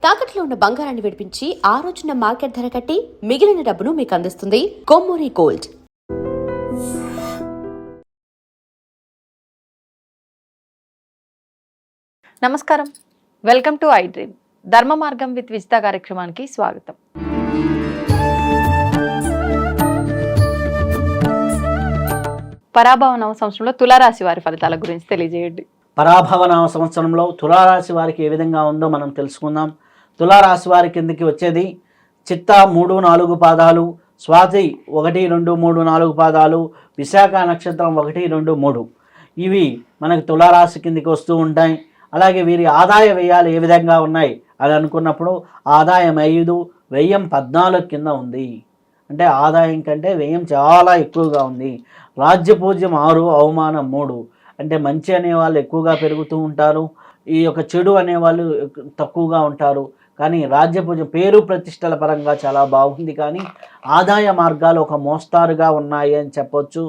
తాకట్లో ఉన్న బంగారాన్ని విడిపించి ఆ రోజున మార్కెట్ ధర కట్టి మిగిలిన డబ్బును మీకు అందిస్తుంది కొమ్మూరి గోల్డ్. నమస్కారం, వెల్కమ్ టు ఐ డ్రీమ్. ధర్మ మార్గం విత్ విజిత కార్యక్రమానికి స్వాగతం. పరాభవ నవ సంవత్సరంలో తులారాశి వారి ఫలితాల గురించి తెలియజేయండి. పరాభవ నవ సంవత్సరంలో తులారాశి వారికి ఏ విధంగా ఉందో మనం తెలుసుకుందాం. తులారాశి వారి కిందకి వచ్చేది చిత్త 3, 4 పాదాలు, స్వాతి 1, 2, 3, 4 పాదాలు, విశాఖ నక్షత్రం 1, 2, 3 ఇవి మనకి తులారాశి కిందకి వస్తూ ఉంటాయి. అలాగే వీరి ఆదాయ వ్యయాలు ఏ విధంగా ఉన్నాయి అని అనుకున్నప్పుడు ఆదాయం 5, వ్యయం 14 కింద ఉంది. అంటే ఆదాయం కంటే వ్యయం చాలా ఎక్కువగా ఉంది. రాజ్యపూజ్యం 6, అవమానం 3. అంటే మంచి అనేవాళ్ళు ఎక్కువగా పెరుగుతూ ఉంటారు, ఈ యొక్క చెడు అనేవాళ్ళు తక్కువగా ఉంటారు. కానీ రాజ్యపూజ్యం పేరు ప్రతిష్టల పరంగా చాలా బాగుంది, కానీ ఆదాయ మార్గాలు ఒక మోస్తారుగా ఉన్నాయి అని చెప్పొచ్చు.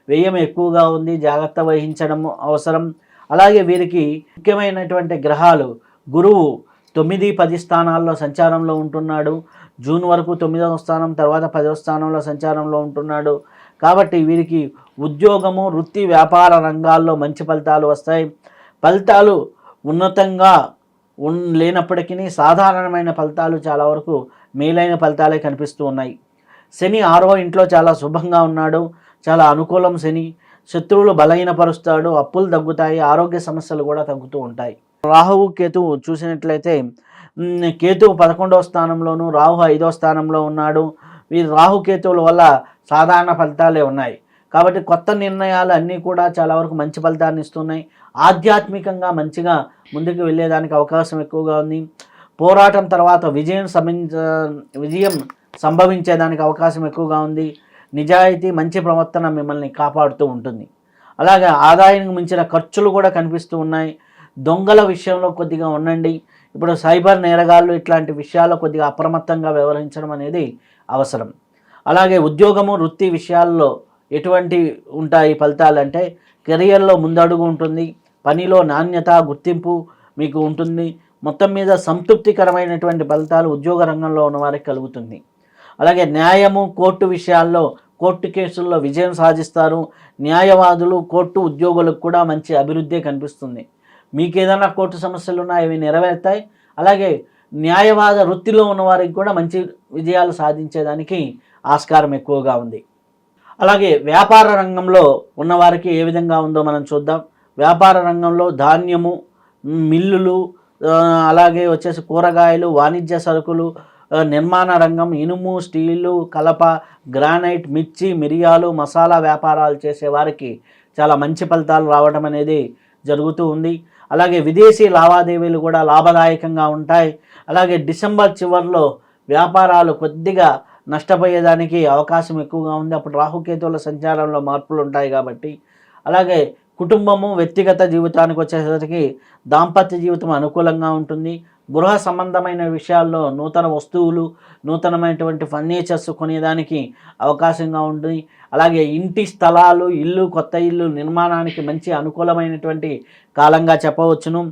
వ్యయం ఎక్కువగా ఉంది, జాగ్రత్త వహించడం అవసరం. అలాగే వీరికి ముఖ్యమైనటువంటి గ్రహాలు గురువు 9, 10 స్థానాల్లో సంచారంలో ఉంటున్నాడు. జూన్ వరకు 9వ స్థానం, తర్వాత 10వ స్థానంలో సంచారంలో ఉంటున్నాడు. కాబట్టి వీరికి ఉద్యోగము, వృత్తి, వ్యాపార రంగాల్లో మంచి ఫలితాలు వస్తాయి. ఫలితాలు ఉన్నతంగా లేనప్పటికీ సాధారణమైన ఫలితాలు చాలా వరకు మేలైన ఫలితాలే కనిపిస్తూ ఉన్నాయి. శని 6వ ఇంట్లో చాలా శుభంగా ఉన్నాడు, చాలా అనుకూలం. శని శత్రువులు బలహీనపరుస్తాడు, అప్పులు తగ్గుతాయి, ఆరోగ్య సమస్యలు కూడా తగ్గుతూ ఉంటాయి. రాహువు కేతు చూసినట్లయితే కేతు 11వ స్థానంలోను, రాహు 5వ స్థానంలో ఉన్నాడు. ఈ రాహుకేతువుల వల్ల సాధారణ ఫలితాలే ఉన్నాయి. కాబట్టి కొత్త నిర్ణయాలు అన్నీ కూడా చాలా వరకు మంచి ఫలితాన్ని ఇస్తున్నాయి. ఆధ్యాత్మికంగా మంచిగా ముందుకు వెళ్ళేదానికి అవకాశం ఎక్కువగా ఉంది. పోరాటం తర్వాత విజయం సంభవించేదానికి అవకాశం ఎక్కువగా ఉంది. నిజాయితీ, మంచి ప్రవర్తన మిమ్మల్ని కాపాడుతూ ఉంటుంది. అలాగే ఆదాయానికి మించిన ఖర్చులు కూడా కనిపిస్తూ ఉన్నాయి. దొంగల విషయంలో కొద్దిగా ఉండండి. ఇప్పుడు సైబర్ నేరగాళ్ళు ఇట్లాంటి విషయాల్లో కొద్దిగా అప్రమత్తంగా వ్యవహరించడం అనేది అవసరం. అలాగే ఉద్యోగము, వృత్తి విషయాల్లో ఎటువంటి ఉంటాయి ఫలితాలు అంటే కెరియర్లో ముందడుగు ఉంటుంది, పనిలో నాణ్యత, గుర్తింపు మీకు ఉంటుంది. మొత్తం మీద సంతృప్తికరమైనటువంటి ఫలితాలు ఉద్యోగ రంగంలో ఉన్న వారికి కలుగుతుంది. అలాగే న్యాయము, కోర్టు విషయాల్లో కోర్టు కేసుల్లో విజయం సాధిస్తారు. న్యాయవాదులు, కోర్టు ఉద్యోగులకు కూడా మంచి అభివృద్ధి కనిపిస్తుంది. మీకు ఏదైనా కోర్టు సమస్యలు ఉన్నాయి, అవి నెరవేరుతాయి. అలాగే న్యాయవాద వృత్తిలో ఉన్న వారికి కూడా మంచి విజయాలు సాధించేదానికి ఆస్కారం ఎక్కువగా ఉంది. అలాగే వ్యాపార రంగంలో ఉన్నవారికి ఏ విధంగా ఉందో మనం చూద్దాం. వ్యాపార రంగంలో ధాన్యము, మిల్లులు, అలాగే వచ్చేసి కూరగాయలు, వాణిజ్య సరుకులు, నిర్మాణ రంగం, ఇనుము, స్టీలు, కలప, గ్రానైట్, మిర్చి, మిరియాలు, మసాలా వ్యాపారాలు చేసే వారికి చాలా మంచి ఫలితాలు రావడం అనేది జరుగుతూ ఉంది. అలాగే విదేశీ లావాదేవీలు కూడా లాభదాయకంగా ఉంటాయి. అలాగే డిసెంబర్ చివరిలో వ్యాపారాలు కొద్దిగా నష్టపోయేదానికి అవకాశం ఎక్కువగా ఉంది. అప్పుడు రాహుకేతువుల సంచారంలో మార్పులు ఉంటాయి కాబట్టి. అలాగే కుటుంబము, వ్యక్తిగత జీవితానికి వచ్చేసరికి దాంపత్య జీవితం అనుకూలంగా ఉంటుంది. గృహ సంబంధమైన విషయాల్లో నూతన వస్తువులు, నూతనమైనటువంటి ఫర్నిచర్స్ కొనేదానికి అవకాశంగా ఉంటుంది. అలాగే ఇంటి స్థలాలు, ఇల్లు, కొత్త ఇల్లు నిర్మాణానికి మంచి అనుకూలమైనటువంటి కాలంగా చెప్పవచ్చును.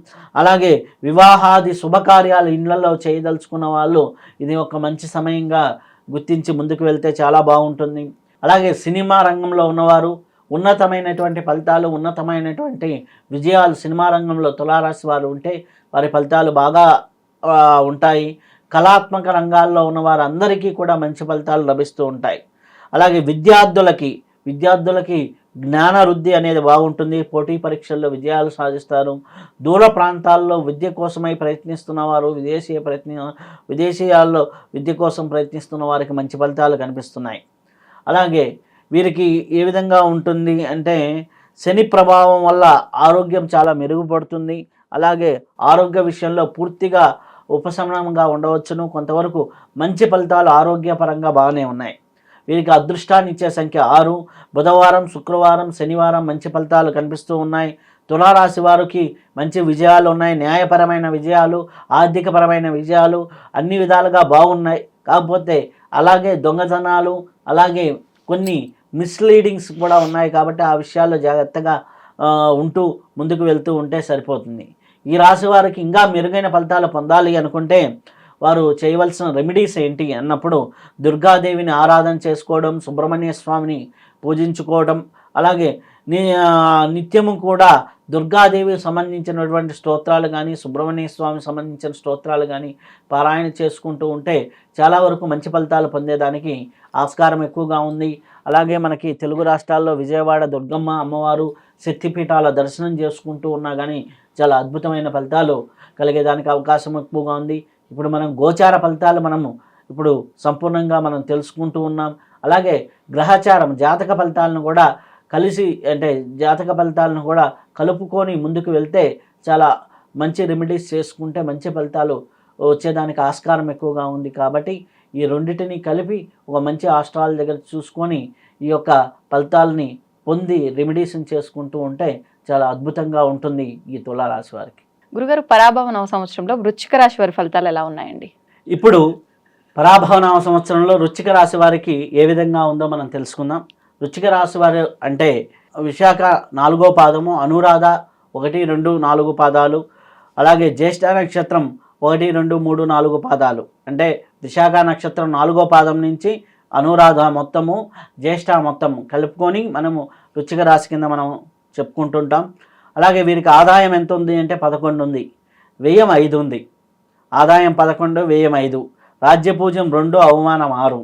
అలాగే వివాహాది శుభకార్యాలు ఇళ్లలో చేయదలుచుకున్న వాళ్ళు ఇది ఒక మంచి సమయంగా గుర్తించి ముందుకు వెళ్తే చాలా బాగుంటుంది. అలాగే సినిమా రంగంలో ఉన్నవారు ఉన్నతమైనటువంటి ఫలితాలు, ఉన్నతమైనటువంటి విజయాలు సినిమా రంగంలో తులారాశి వారు ఉంటే వారి ఫలితాలు బాగా ఉంటాయి. కళాత్మక రంగాల్లో ఉన్న వారందరికీ కూడా మంచి ఫలితాలు లభిస్తూ ఉంటాయి. అలాగే విద్యార్థులకి జ్ఞానవృద్ధి అనేది బాగుంటుంది. పోటీ పరీక్షల్లో విజయాలు సాధిస్తారు. దూర ప్రాంతాల్లో విద్య కోసమై ప్రయత్నిస్తున్న వారు, విదేశీయాల్లో విద్య కోసం ప్రయత్నిస్తున్న వారికి మంచి ఫలితాలు కనిపిస్తున్నాయి. అలాగే వీరికి ఏ విధంగా ఉంటుంది అంటే శని ప్రభావం వల్ల ఆరోగ్యం చాలా మెరుగుపడుతుంది. అలాగే ఆరోగ్య విషయంలో పూర్తిగా ఉపశమనంగా ఉండవచ్చును. కొంతవరకు మంచి ఫలితాలు ఆరోగ్యపరంగా బాగానే ఉన్నాయి. వీరికి అదృష్టాన్ని ఇచ్చే సంఖ్య 6. బుధవారం, శుక్రవారం, శనివారం మంచి ఫలితాలు కనిపిస్తూ ఉన్నాయి. తులారాశి వారికి మంచి విజయాలు ఉన్నాయి. న్యాయపరమైన విజయాలు, ఆర్థికపరమైన విజయాలు అన్ని విధాలుగా బాగున్నాయి. కాకపోతే అలాగే దొంగతనాలు, అలాగే కొన్ని మిస్లీడింగ్స్ కూడా ఉన్నాయి. కాబట్టి ఆ విషయాల్లో జాగ్రత్తగా ఉంటూ ముందుకు వెళ్తూ ఉంటే సరిపోతుంది. ఈ రాశి వారికి ఇంకా మెరుగైన ఫలితాలు పొందాలి అనుకుంటే వారు చేయవలసిన రెమెడీస్ ఏంటి అన్నప్పుడు దుర్గాదేవిని ఆరాధన చేసుకోవడం, సుబ్రహ్మణ్య స్వామిని పూజించుకోవడం, అలాగే నిత్యము కూడా దుర్గాదేవికి సంబంధించినటువంటి స్తోత్రాలు కానీ, సుబ్రహ్మణ్య స్వామికి సంబంధించిన స్తోత్రాలు కానీ పారాయణ చేసుకుంటూ ఉంటే చాలా వరకు మంచి ఫలితాలు పొందేదానికి ఆస్కారం ఎక్కువగా ఉంది. అలాగే మనకి తెలుగు రాష్ట్రాల్లో విజయవాడ దుర్గమ్మ అమ్మవారు శక్తిపీఠాల దర్శనం చేసుకుంటూ ఉన్నా కానీ చాలా అద్భుతమైన ఫలితాలు కలిగేదానికి అవకాశం ఎక్కువగా ఉంది. ఇప్పుడు మనం గోచార ఫలితాలు మనము ఇప్పుడు సంపూర్ణంగా మనం తెలుసుకుంటూ ఉన్నాం. అలాగే గ్రహచారం జాతక ఫలితాలను కూడా కలిసి అంటే జాతక ఫలితాలను కూడా కలుపుకొని ముందుకు వెళ్తే చాలా మంచి రెమెడీస్ చేసుకుంటే మంచి ఫలితాలు వచ్చేదానికి ఆస్కారం ఎక్కువగా ఉంది. కాబట్టి ఈ రెండింటిని కలిపి ఒక మంచి ఆస్ట్రాల దగ్గర చూసుకొని ఈ యొక్క ఫలితాలని పొంది రెమెడీస్ని చేసుకుంటూ ఉంటే చాలా అద్భుతంగా ఉంటుంది ఈ తులారాశి వారికి. గురుగారు, పరాభవ నవ సంవత్సరంలో వృశ్చిక రాశి వారి ఫలితాలు ఎలా ఉన్నాయండి? ఇప్పుడు పరాభవ నవ సంవత్సరంలో వృశ్చిక రాశి వారికి ఏ విధంగా ఉందో మనం తెలుసుకుందాం. వృశ్చిక రాశి వారు అంటే విశాఖ 4వ పాదము, అనురాధ 1, 2, 4 పాదాలు, అలాగే జ్యేష్ఠ నక్షత్రం 1, 2, 3, 4 పాదాలు. అంటే విశాఖ నక్షత్రం 4వ పాదం నుంచి అనురాధ మొత్తము, జ్యేష్ఠ మొత్తము కలుపుకొని మనము వృశ్చిక రాశి కింద మనం చెప్పుకుంటుంటాం. అలాగే వీరికి ఆదాయం ఎంత ఉంది అంటే 11 ఉంది, వ్యయం 5 ఉంది. ఆదాయం 11, వ్యయం 5, రాజ్యపూజ్యం 2, అవమానం 6.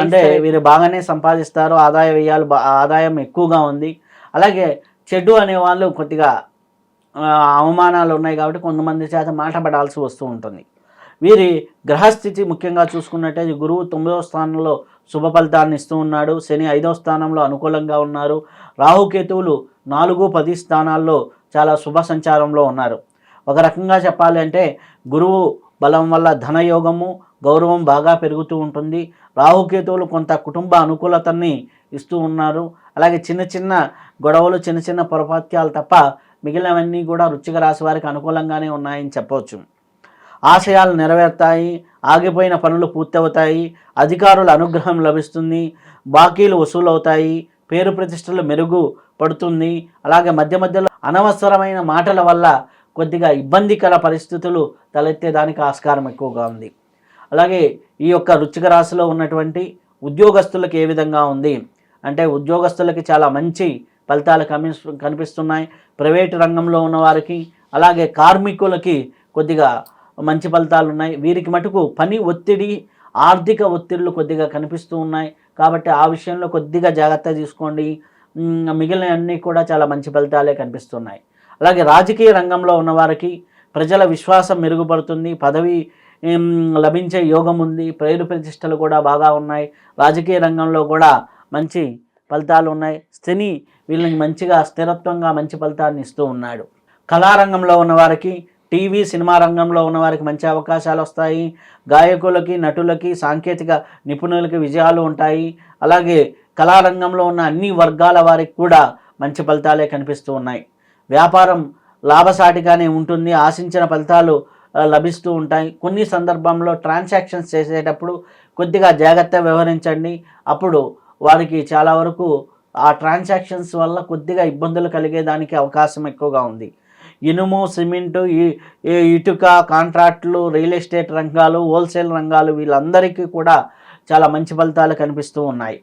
అంటే వీరు బాగానే సంపాదిస్తారు. ఆదాయ వ్యయాలు ఆదాయం ఎక్కువగా ఉంది. అలాగే చెడు అనే వాళ్ళు కొద్దిగా అవమానాలు ఉన్నాయి కాబట్టి కొంతమంది చేత మాట పడాల్సి వస్తూ ఉంటుంది. వీరి గ్రహస్థితి ముఖ్యంగా చూసుకున్నట్టయితే గురువు 9వ స్థానంలో శుభ ఫలితాన్ని ఇస్తూ ఉన్నాడు. శని 5వ స్థానంలో అనుకూలంగా ఉన్నారు. రాహుకేతువులు 4, 10 స్థానాల్లో చాలా శుభ సంచారంలో ఉన్నారు. ఒక రకంగా చెప్పాలి అంటే గురువు బలం వల్ల ధనయోగము, గౌరవం బాగా పెరుగుతూ ఉంటుంది. రాహుకేతువులు కొంత కుటుంబ అనుకూలతని ఇస్తూ ఉన్నారు. అలాగే చిన్న చిన్న గొడవలు, చిన్న చిన్న పొరపాత్యాలు తప్ప మిగిలినవన్నీ కూడా వృశ్చిక రాశి వారికి అనుకూలంగానే ఉన్నాయని చెప్పవచ్చు. ఆశయాలు నెరవేరుతాయి, ఆగిపోయిన పనులు పూర్తవుతాయి, అధికారుల అనుగ్రహం లభిస్తుంది, బాకీలు వసూలవుతాయి, పేరు ప్రతిష్టలు మెరుగుపడుతుంది. అలాగే మధ్య మధ్యలో అనవసరమైన మాటల వల్ల కొద్దిగా ఇబ్బందికర పరిస్థితులు తలెత్తేదానికి ఆస్కారం ఎక్కువగా ఉంది. అలాగే ఈ యొక్క వృశ్చిక రాశిలో ఉన్నటువంటి ఉద్యోగస్తులకు ఏ విధంగా ఉంది అంటే ఉద్యోగస్తులకి చాలా మంచి ఫలితాలు కనిపిస్తున్నాయి. ప్రైవేటు రంగంలో ఉన్నవారికి, అలాగే కార్మికులకి కొద్దిగా మంచి ఫలితాలు ఉన్నాయి. వీరికి మటుకు పని ఒత్తిడి, ఆర్థిక ఒత్తిళ్లు కొద్దిగా కనిపిస్తూ ఉన్నాయి. కాబట్టి ఆ విషయంలో కొద్దిగా జాగ్రత్త తీసుకోండి. మిగిలిన అన్నీ కూడా చాలా మంచి ఫలితాలే కనిపిస్తున్నాయి. అలాగే రాజకీయ రంగంలో ఉన్నవారికి ప్రజల విశ్వాసం మెరుగుపడుతుంది, పదవి లభించే యోగం ఉంది, పేరు ప్రతిష్టలు కూడా బాగా ఉన్నాయి. రాజకీయ రంగంలో కూడా మంచి ఫలితాలు ఉన్నాయి. శని వీళ్ళని మంచిగా స్థిరత్వంగా మంచి ఫలితాన్ని ఇస్తూ ఉన్నాడు. కళారంగంలో ఉన్నవారికి, టీవీ సినిమా రంగంలో ఉన్నవారికి మంచి అవకాశాలు వస్తాయి. గాయకులకి, నటులకి, సాంకేతిక నిపుణులకి విజయాలు ఉంటాయి. అలాగే కళారంగంలో ఉన్న అన్ని వర్గాల వారికి కూడా మంచి ఫలితాలే కనిపిస్తూ ఉన్నాయి. వ్యాపారం లాభసాటిగానే ఉంటుంది, ఆశించిన ఫలితాలు లభిస్తూ ఉంటాయి. కొన్ని సందర్భంలో ట్రాన్సాక్షన్స్ చేసేటప్పుడు కొద్దిగా జాగ్రత్త వ్యవహరించండి. అప్పుడు వారికి చాలా వరకు ఆ ట్రాన్సాక్షన్స్ వల్ల కొద్దిగా ఇబ్బందులు కలిగేదానికి అవకాశం ఎక్కువగా ఉంది. ఇనుము, సిమెంటు, ఇటుక కాంట్రాక్టులు, రియల్ ఎస్టేట్ రంగాలు, హోల్సేల్ రంగాలు వీళ్ళందరికీ కూడా చాలా మంచి ఫలితాలు కనిపిస్తూ ఉన్నాయి.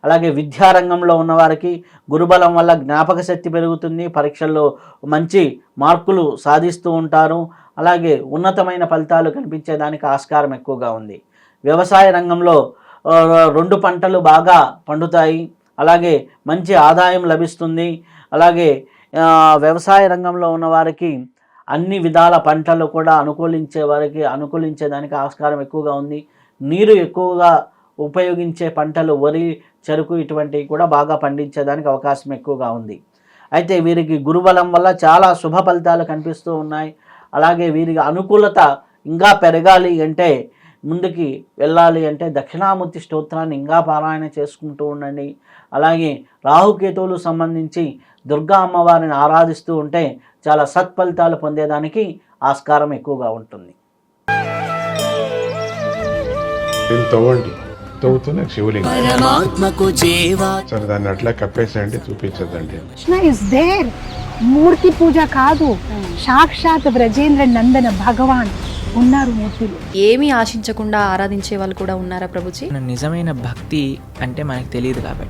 అలాగే విద్యారంగంలో ఉన్నవారికి గురుబలం వల్ల జ్ఞాపక శక్తి పెరుగుతుంది, పరీక్షల్లో మంచి మార్కులు సాధిస్తూ ఉంటారు. అలాగే ఉన్నతమైన ఫలితాలు కనిపించేదానికి ఆస్కారం ఎక్కువగా ఉంది. వ్యవసాయ రంగంలో 2 పంటలు బాగా పండుతాయి. అలాగే మంచి ఆదాయం లభిస్తుంది. అలాగే వ్యవసాయ రంగంలో ఉన్నవారికి అన్ని విధాల పంటలు కూడా అనుకూలించేదానికి ఆస్కారం ఎక్కువగా ఉంది. నీరు ఎక్కువగా ఉపయోగించే పంటలు వరి, చెరుకు ఇటువంటివి కూడా బాగా పండించేదానికి అవకాశం ఎక్కువగా ఉంది. అయితే వీరికి గురుబలం వల్ల చాలా శుభ ఫలితాలు కనిపిస్తూ ఉన్నాయి. అలాగే వీరికి అనుకూలత ఇంకా పెరగాలి అంటే, ముందుకి వెళ్ళాలి అంటే దక్షిణామూర్తి స్తోత్రాన్ని ఇంకా పారాయణ చేసుకుంటూ ఉండండి. అలాగే రాహుకేతువులు సంబంధించి దుర్గా అమ్మవారిని ఆరాధిస్తూ ఉంటే చాలా సత్ఫలితాలు పొందేదానికి ఆస్కారం ఎక్కువగా ఉంటుంది. అవుతున్న శివలింగం. పరమాత్మకు చేవా సరే దాన్ని అట్లా కప్పేసేయండి, చూపించదండి. Krishna is there. మూర్తి పూజ కాదు, సాక్షాత్ బ్రజేంద్ర నందన భగవాన్ ఉన్నారు మూర్తిలో. ఏమీ ఆశించకుండా ఆరాధించే వాళ్ళు కూడా ఉన్నారా ప్రభుజీ? నిజమైన భక్తి అంటే మనకు తెలియదు కాబట్టి